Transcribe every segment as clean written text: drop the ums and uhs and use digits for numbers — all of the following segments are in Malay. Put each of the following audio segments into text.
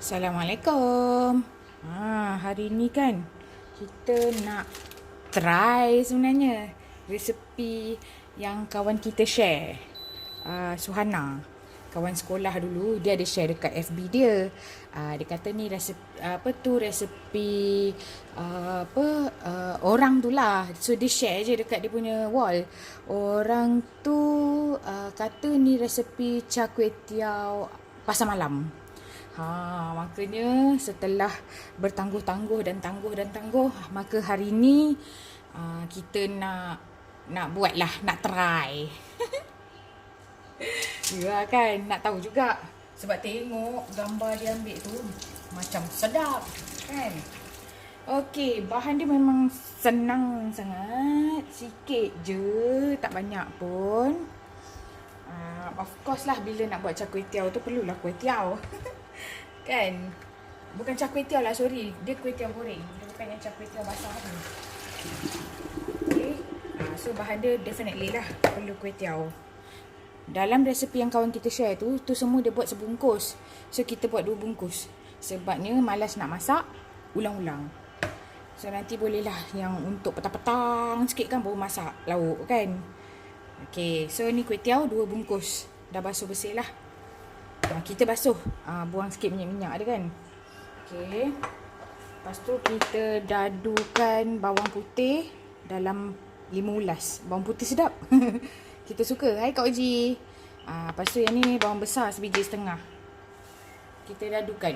Assalamualaikum. Hari ni kan kita nak try sebenarnya resepi yang kawan kita share. Suhana, kawan sekolah dulu, dia ada share dekat FB dia. Dia kata ni resepi orang tu lah. So dia share je dekat dia punya wall. Orang tu kata ni resepi char kway teow pasar malam. Makanya setelah bertangguh-tangguh dan tangguh, maka hari ni kita nak buat lah, nak try. Ya kan, nak tahu juga. Sebab tengok gambar dia ambil tu macam sedap kan. Okey, bahan dia memang senang sangat. Sikit je, tak banyak pun. Of course lah, bila nak buat char kway teow tu perlulah kway teow. Kan? Bukan char kway teow lah, sorry. Dia kway teow goreng. Dia bukan yang char kway teow basah tu. Okay. So bahan dia definitely lah perlu kway teow. Dalam resepi yang kawan kita share tu semua dia buat sebungkus. So kita buat 2 bungkus. Sebabnya malas nak masak ulang-ulang. So nanti bolehlah yang untuk petang-petang sikit kan baru masak lauk kan. Okay, so ni kway teow 2 bungkus. Dah basuh bersih lah. Kita basuh, buang sikit minyak-minyak ada kan. Okay. Lepas tu kita dadukan bawang putih dalam 5 ulas. Bawang putih sedap. Kita suka. Hai Kak Oji. Lepas tu yang ni bawang besar sebiji setengah. Kita dadukan.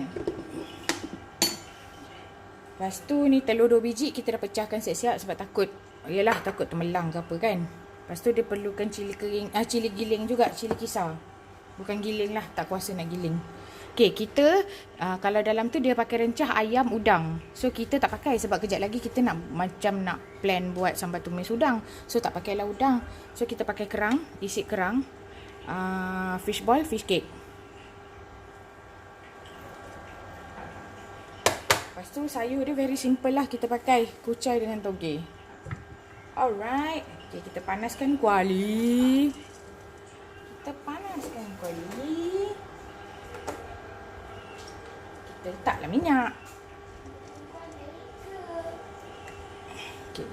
Lepas tu ni telur 2 biji kita dah pecahkan siap-siap sebab takut termelang ke apa kan. Lepas tu dia perlukan cili giling juga, cili kisar. Bukan giling lah, tak kuasa nak giling. Okay, kita kalau dalam tu dia pakai rencah ayam udang. So kita tak pakai sebab kejap lagi kita nak plan buat sambal tumis udang. So tak pakailah udang. So kita pakai kerang, isi kerang, fish ball, fish cake. Lepas tu sayur dia very simple lah, kita pakai kucai dengan toge. Alright. Okay, kita panaskan kuali. Kita letaklah minyak. Okay.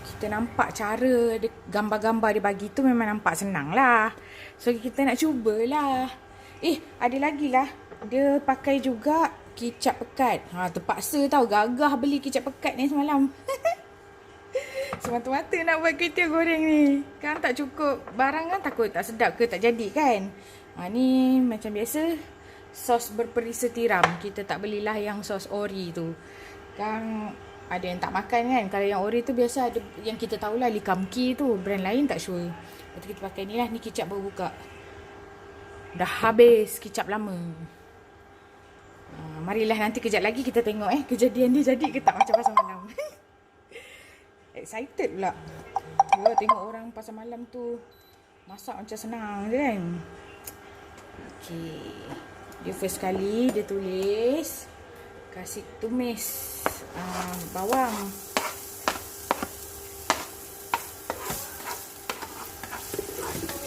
Kita nampak cara gambar-gambar dia bagi tu memang nampak senang lah. So kita nak cubalah. Ada lagi lah. Dia pakai juga kicap pekat. Terpaksa tahu, gagah beli kicap pekat ni semalam. Semata-mata nak buat kuih teow goreng ni. Kan tak cukup barang kan, takut tak sedap ke tak jadi kan. Ni macam biasa sos berperisa tiram. Kita tak belilah yang sos ori tu. Kan ada yang tak makan kan. Kalau yang ori tu biasa ada yang kita tahulah Likamki tu. Brand lain tak sure. Lepas tu kita pakai ni lah. Ni kicap baru buka. Dah habis kicap lama. Marilah nanti kejap lagi kita tengok kejadian dia jadi ke tak macam pasar malam. Excited pula. Tengok orang pasar malam tu masak macam senang je kan. Okay. Dia first kali dia tulis kasih tumis bawang.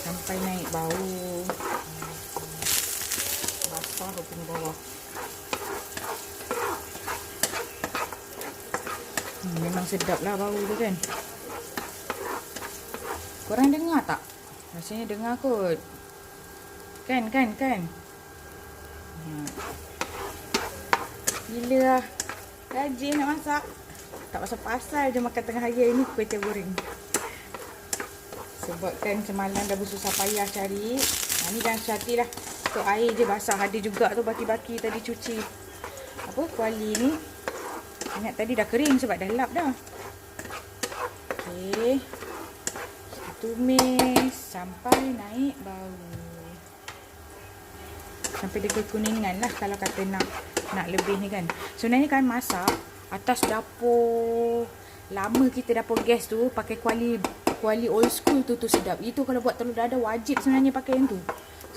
Sampai naik bau. Basah rupanya bawah. Memang sedap lah bau tu kan. Korang dengar tak? Rasanya dengar kot. Kan. Gila lah. Rajin nak masak. Tak pasal-pasal je makan tengah hari ni kuih teow goreng. Sebab kan semalam dah bersusah payah cari. Ni jangan hati lah. Tok air je basah. Ada juga tu baki-baki tadi cuci. Kuali ni. Ingat tadi dah kering sebab dah lap dah. Okay. Kita tumis sampai naik bau. Sampai dia kekuningan lah kalau kata nak lebih ni kan. Sebenarnya kan masak atas dapur lama kita, dapur gas tu pakai kuali old school tu sedap. Itu kalau buat telur dadah wajib sebenarnya pakai yang tu.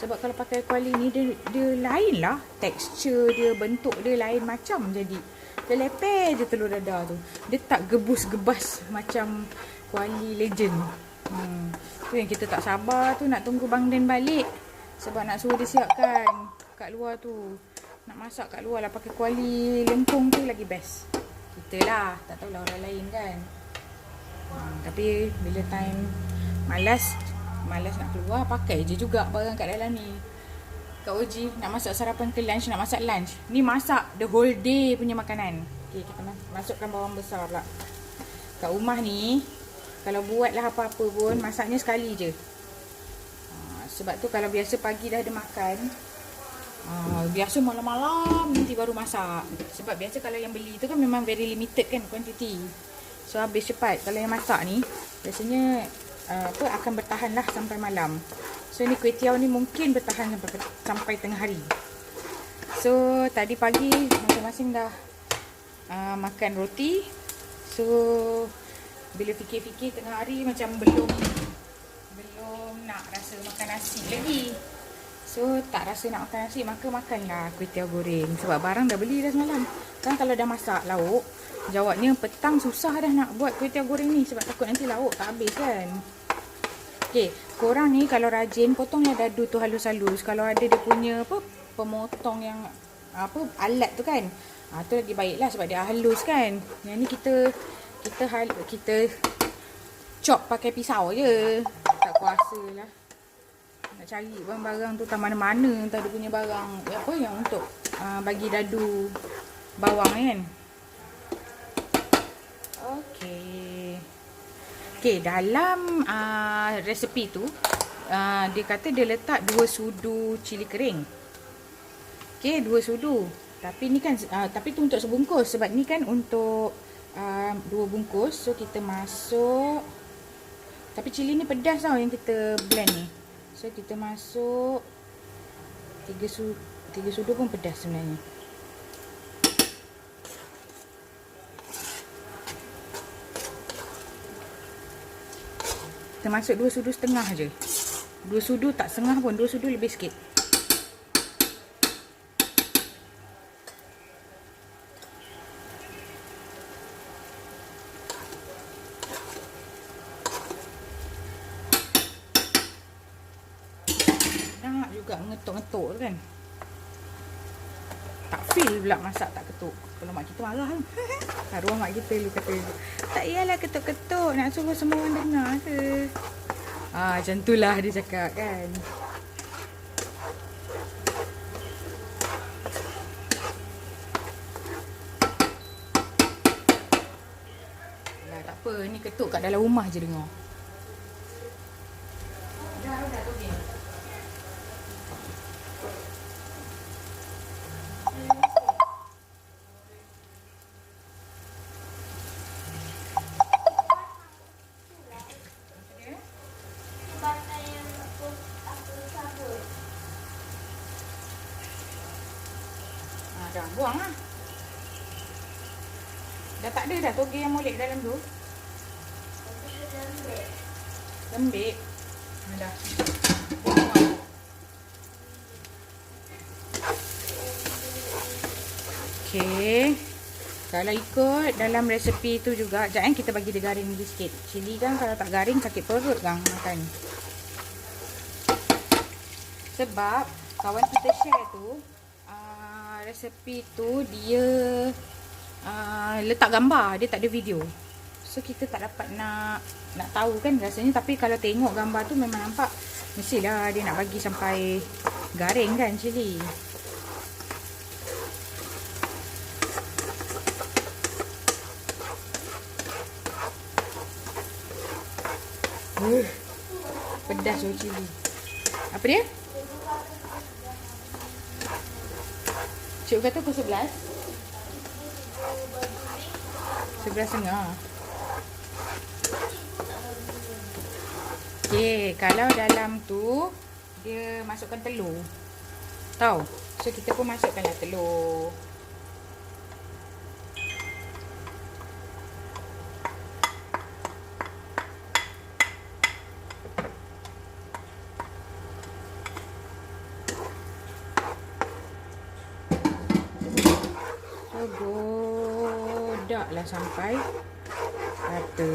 Sebab kalau pakai kuali ni dia lain lah. Tekstur dia, bentuk dia lain macam jadi. Dia lepeh je telur dadah tu. Dia tak gebus-gebas macam kuali legend. Tu yang kita tak sabar tu nak tunggu Bang Den balik. Sebab nak suruh dia siapkan kat luar tu. Nak masak kat luar lah pakai kuali lengkung tu lagi best. Kita lah, tak tahulah orang lain kan. Tapi bila time malas nak keluar, pakai je juga barang kat dalam ni. Kak Oji nak masak sarapan ke lunch, nak masak lunch. Ni masak the whole day punya makanan. Okay, kita masukkan bawang besar pula. Kat rumah ni, kalau buatlah apa-apa pun, masaknya sekali je. Sebab tu kalau biasa pagi dah ada makan, biasa malam-malam nanti baru masak. Sebab biasa kalau yang beli tu kan memang very limited kan quantity. So habis cepat. Kalau yang masak ni, biasanya akan bertahan lah sampai malam. So ni kuih tiaw ni mungkin bertahan sampai tengah hari. So tadi pagi masing-masing dah makan roti. So bila fikir-fikir tengah hari macam belum nak rasa makan nasi lagi. So tak rasa nak makan nasi, maka makanlah kuih tiaw goreng. Sebab barang dah beli dah semalam. Kan kalau dah masak lauk, jawabnya petang susah dah nak buat kuih tiaw goreng ni. Sebab takut nanti lauk tak habis kan. Okay, korang ni kalau rajin potongnya dadu tu halus-halus. Kalau ada dia punya pemotong yang alat tu kan, tu lagi baik lah sebab dia halus kan. Yang ni kita chop pakai pisau je. Tak kuasa lah nak cari barang-barang tu tak mana-mana. Entah dia punya barang yang untuk bagi dadu bawang kan. Okay, dalam resepi tu dia kata dia letak 2 sudu cili kering. Okay, 2 sudu. Tapi ni kan tapi tu untuk sebungkus. Sebab ni kan untuk 2 bungkus. So kita masuk. Tapi cili ni pedas tau yang kita blend ni. So kita masuk 3 sudu pun pedas sebenarnya. Kita masuk 2 sudu setengah je. 2 sudu tak setengah pun, 2 sudu lebih sikit. Nak juga ngetuk-ngetuk kan. Tak feel pula masak tak ketuk. Kalau mak kita marah kan. Arwah mak kita dulu kata, tak iyalah ketuk-ketuk, nak suruh semua orang dengar ke. Macam tu lah dia cakap kan. Tak apa, ni ketuk kat dalam rumah je dengar. Dah tu okay. Dah buang lah. Dah tak ada dah toge yang molek dalam tu. Lembik. Dah. Okay. Kalau ikut dalam resepi tu juga, jangan kita bagi dia garing lagi sikit. Cili kan kalau tak garing sakit perut kan makan. Sebab kawan kita share tu, resepi tu dia letak gambar, dia tak ada video. So kita tak dapat nak tahu kan rasanya. Tapi kalau tengok gambar tu memang nampak mestilah dia nak bagi sampai garing kan cili. Pedas tu cili. Apa dia? Cik kata pukul 11. 11.30. Okay, kalau dalam tu dia masukkan telur. Tahu? So kita pun masukkanlah telur. Godaklah sampai rata.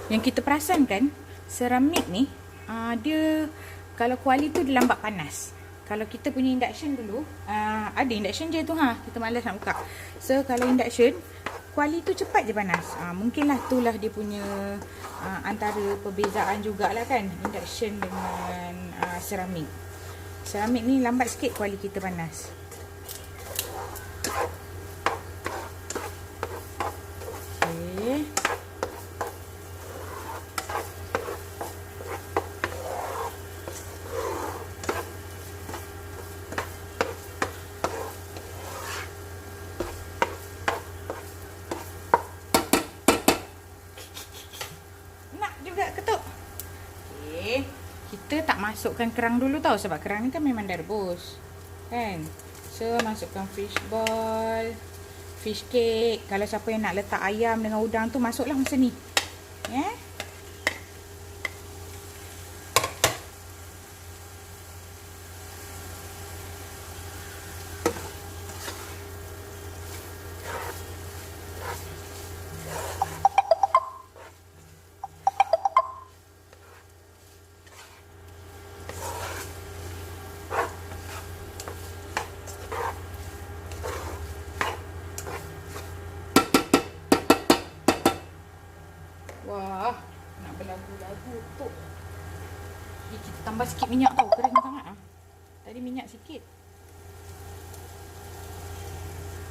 yang kita perasan kan, seramik ni dia kalau kuali tu dia lambat panas. Kalau kita punya induction dulu, ada induction je tu kita malas nak buka. So kalau induction, kuali tu cepat je panas. Mungkinlah itulah dia punya antara perbezaan jugalah kan, induction dengan seramik. Seramik ni lambat sikit kuali kita panas. Okay. Ketuk. Okay. Kita tak masukkan kerang dulu tau, sebab kerang ni kan memang dah rebus kan. So masukkan fish ball, fish cake. Kalau siapa yang nak letak ayam dengan udang tu, masuklah masa ni. Ya. Wah, nak berlagu-lagu tu. Kita tambah sikit minyak tau, kering sangat Tadi minyak sikit.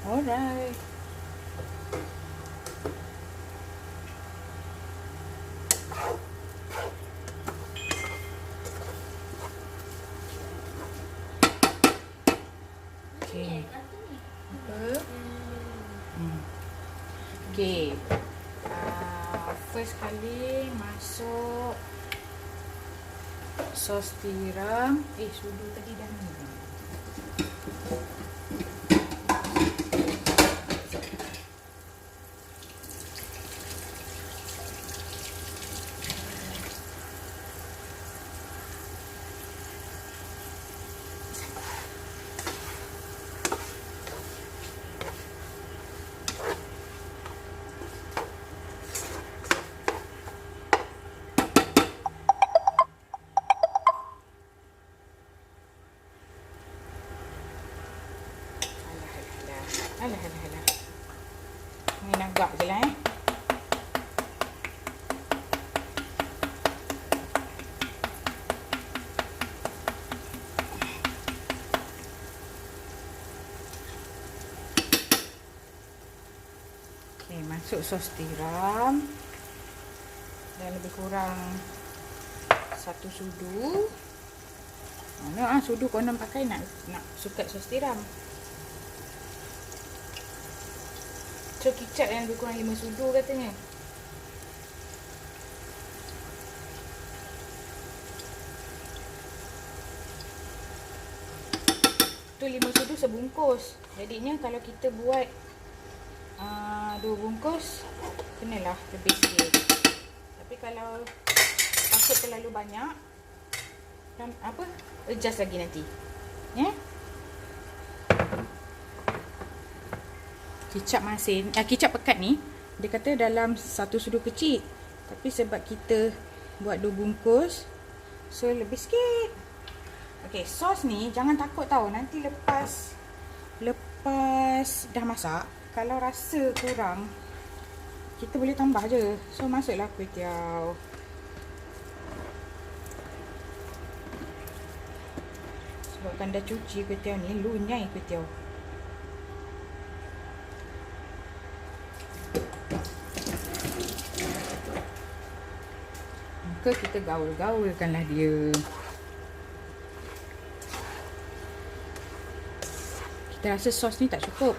Alright. Okay. Okay. First kali masuk sos tiram. Sudu tadi dah ni. Alah. Ni agak je lah Okay, masuk sos tiram. Dan lebih kurang 1 sudu. Mana sudu kau nak pakai nak sukat sos tiram. So kicap yang lebih kurang 5 sudu katanya. Tu 5 sudu sebungkus. Jadinya kalau kita buat 2 bungkus, kenalah lebih sikit. Tapi kalau takut terlalu banyak, adjust lagi nanti. Ya. Kicap masin, kicap pekat ni, dia kata dalam 1 sudu kecil. Tapi sebab kita buat 2 bungkus, so lebih sikit. Okay, sos ni jangan takut tau. Nanti lepas dah masak, kalau rasa kurang, kita boleh tambah je. So masuklah kuih tiaw. Sebabkan dah cuci kuih tiaw ni, lunyai kuih tiaw. Kita gaul-gaulkanlah dia. Kita rasa sos ni tak cukup,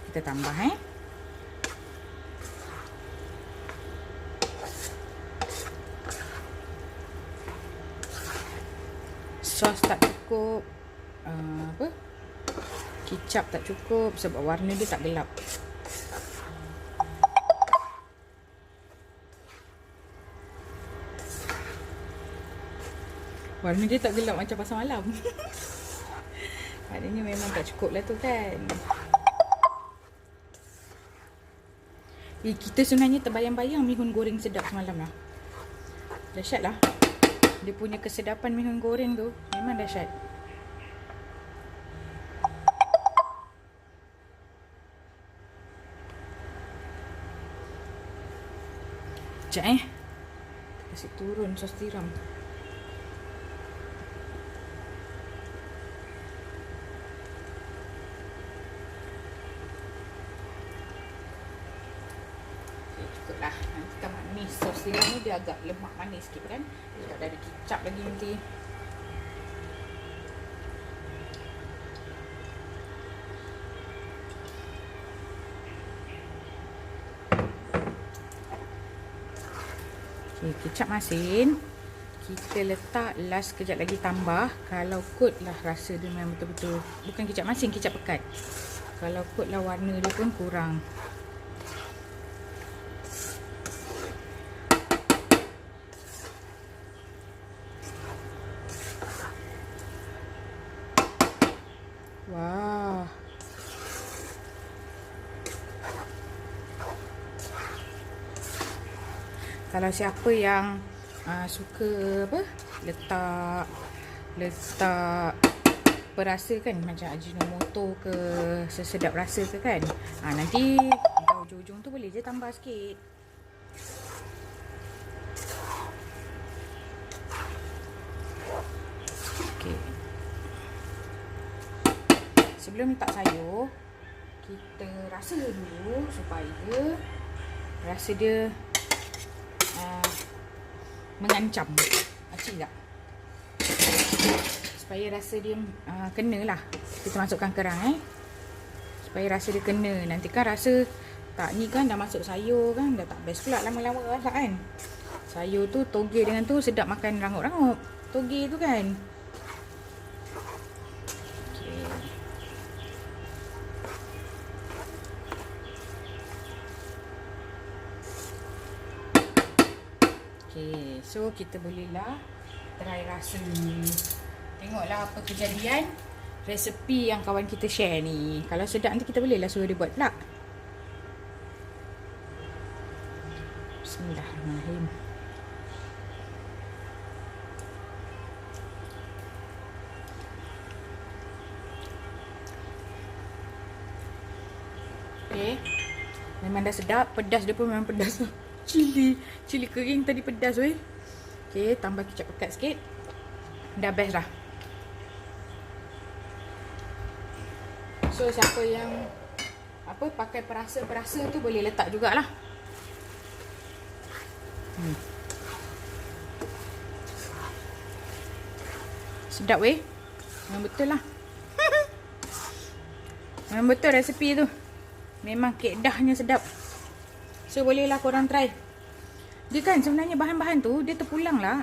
kita tambah sos tak cukup, kicap tak cukup sebab warna dia tak gelap. Warna dia tak gelap macam pasar malam. Maknanya memang tak cukup lah tu kan. Kita sebenarnya terbayang-bayang mihun goreng sedap semalam lah. Dahsyat lah. Dia punya kesedapan mihun goreng tu memang dahsyat. Sekejap kasih turun sos tiram. Cukuplah. Nanti kita manis. Sos tiram ni dia agak lemak manis sikit kan. Dia ada kicap lagi nanti. Okay, kicap masin. Kita letak last kejap lagi tambah. Kalau kot lah rasa dia memang betul-betul. Bukan kicap masin, kicap pekat. Kalau kot lah warna dia pun kurang. Wah. Kalau siapa yang suka apa letak perasa kan, macam Ajinomoto ke sesedap rasa ke kan, nanti di ujung-ujung tu boleh je tambah sikit. Okay. Sebelum letak sayur, kita rasa dulu supaya rasa dia mengancam. Acik tak? Supaya rasa dia kena lah. Kita masukkan kerang supaya rasa dia kena. Nanti kan rasa tak ni kan dah masuk sayur kan, dah tak best pula lama-lama masak kan. Sayur tu toge dengan tu sedap makan rangup-rangup. Toge tu kan. Okay, so kita bolehlah try rasa ni. Tengoklah apa kejadian resepi yang kawan kita share ni. Kalau sedap nanti kita bolehlah suruh dia buat pula. Bismillahirrahmanirrahim. Okay, memang dah sedap. Pedas dia pun memang pedas. Cili kering tadi pedas weh. Okay, tambah kicap pekat sikit. Dah best dah. So siapa yang pakai perasa tu boleh letak jugalah. Sedap weh. Memang betul lah. Memang betul resepi tu. Memang keedahnya sedap. So bolehlah korang try. Dia kan sebenarnya bahan-bahan tu dia terpulang lah.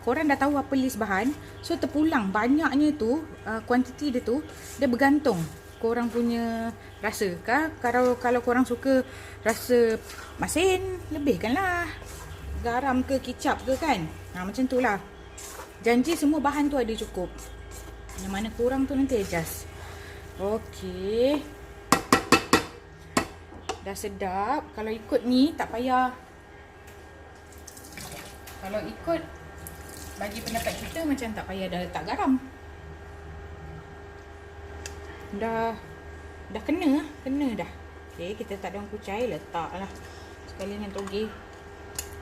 Korang dah tahu apa list bahan. So terpulang banyaknya tu, kuantiti dia tu dia bergantung korang punya rasa. Kalau korang suka rasa masin, lebihkanlah garam ke kicap ke kan. Macam tu lah. Janji semua bahan tu ada cukup. Yang mana kurang tu nanti adjust. Okey. Dah sedap. Kalau ikut ni tak payah. Kalau ikut bagi pendapat kita macam tak payah dah letak garam. Dah kena dah. Okey, kita tak daun kucai, letaklah sekali dengan toge.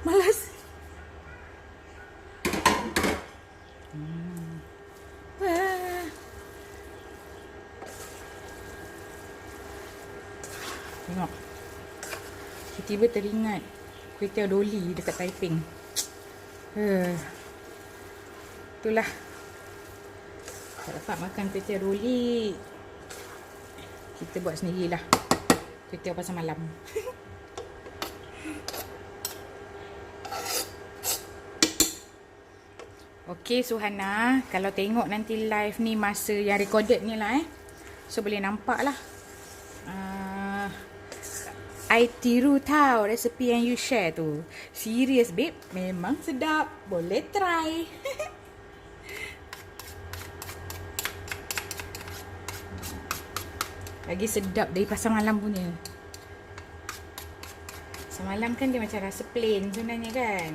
Malas. Tengok. Tiba-tiba teringat kuih tiaw Doli dekat Taiping. Itulah. Tak dapat makan kuih tiaw Doli. Kita buat sendirilah. Kuih tiaw pasar malam. Okey Suhana, kalau tengok nanti live ni masa yang recorded ni lah so boleh nampak lah. I tiru tau resepi yang you share tu. Serius babe, memang sedap. Boleh try. Lagi sedap dari pasar malam punya. Semalam kan dia macam rasa plain sebenarnya kan.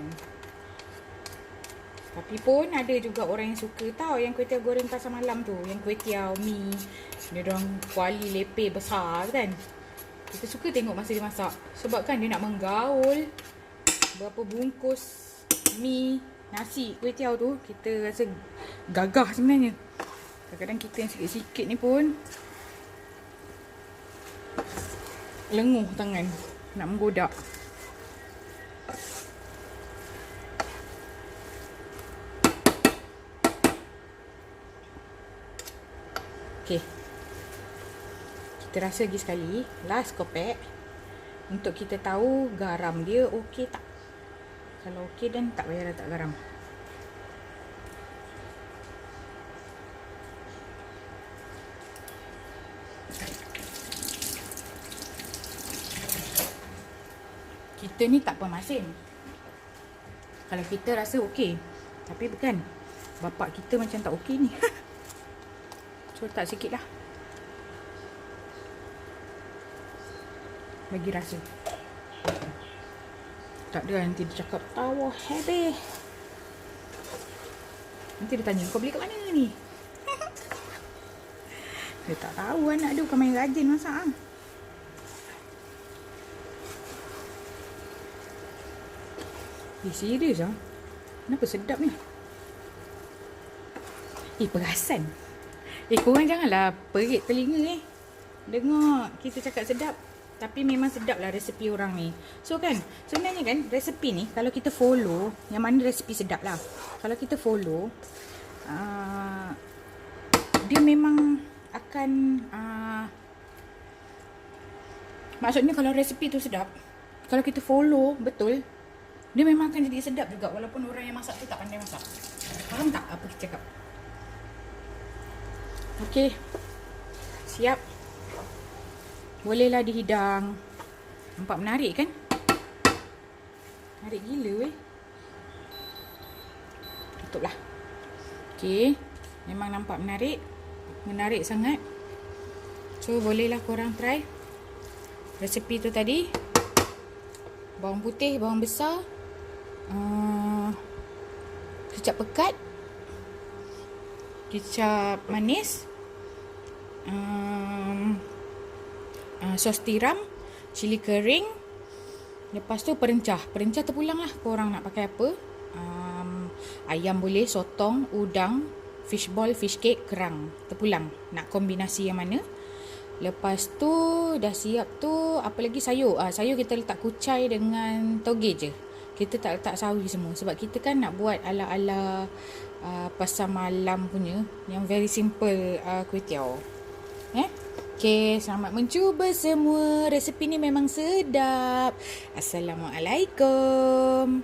Tapi pun ada juga orang yang suka tau yang kuih tiaw goreng pasar malam tu. Yang kuih tiaw mi. Dia orang kuali lepeh besar kan. Kita suka tengok masa dia masak. Sebab kan dia nak menggaul berapa bungkus mi, nasi, kuih tiaw tu. Kita rasa gagah sebenarnya. Kadang-kadang kita yang sikit-sikit ni pun lenguh tangan nak menggodak. Okay, kita rasa lagi sekali last kopek untuk kita tahu garam dia okey tak. Kalau okey dan tak payah letak garam. Kita ni tak pemasin. Kalau kita rasa okey, tapi bukan, bapak kita macam tak okey ni. So tak sikit lah, bagi rasa. Tak ada nanti dia cakap tawa habis. Nanti dia tanya, kau beli kat mana ni? Dia tak tahu anak dia bukan main rajin masak lah. Serius lah. Kenapa sedap ni? Perasan. Korang janganlah perit telinga dengar kita cakap sedap. Tapi memang sedap lah resepi orang ni. So kan, sebenarnya kan resepi ni kalau kita follow, yang mana resepi sedap lah. Kalau kita follow, dia memang akan, maksudnya kalau resepi tu sedap, kalau kita follow betul, dia memang akan jadi sedap juga walaupun orang yang masak tu tak pandai masak. Faham tak apa kita cakap? Okey. Siap. Bolehlah dihidang. Nampak menarik kan? Menarik gila weh. Tutuplah. Okey. Memang nampak menarik. Menarik sangat. So bolehlah korang try resepi tu tadi. Bawang putih, bawang besar, kecap pekat, kecap manis, sos tiram, cili kering. Lepas tu perencah. Perencah terpulang lah korang nak pakai apa. Ayam boleh, sotong, udang, fishball, fish cake, kerang. Terpulang nak kombinasi yang mana. Lepas tu dah siap tu, apa lagi sayur. Sayur kita letak kucai dengan toge je. Kita tak letak sawi semua. Sebab kita kan nak buat ala-ala pasar malam punya, yang very simple kuih tiaw. Okay, selamat mencuba semua. Resepi ni memang sedap. Assalamualaikum.